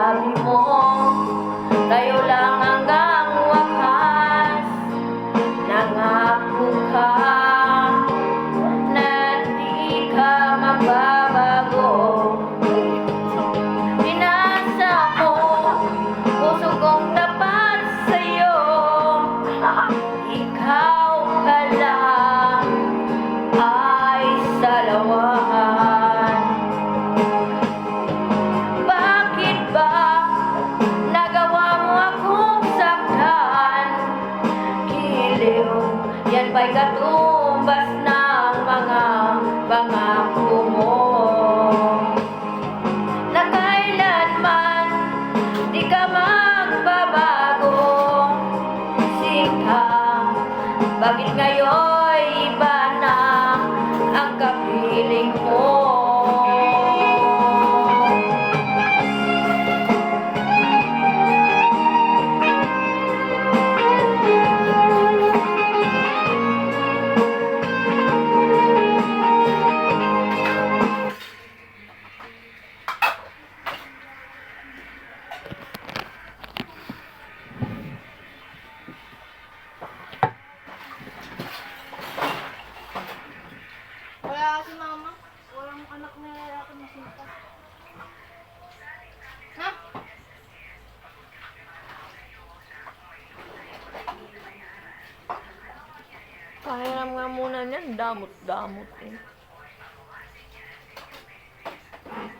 Sabi mo, tayo lang hanggang wakas. Nangako ka na di ka magbabago. Inasa mo, puso kong tapat sa'yo. Ikaw ka lang ay salawahan. Bakit ba nagawa mo akong saktan? Giliw, yan ba'y katumbas ng mga pangako mo? Na kailanman di ka magbabago. Sika, bakit ngayon iba na ang kapiling mo? Wala si mama. Walang anak na lalaki na sinta. Ha? Pahiram nga muna niyan, damot-damot eh.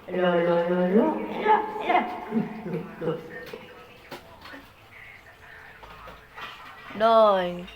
Lo. Doy.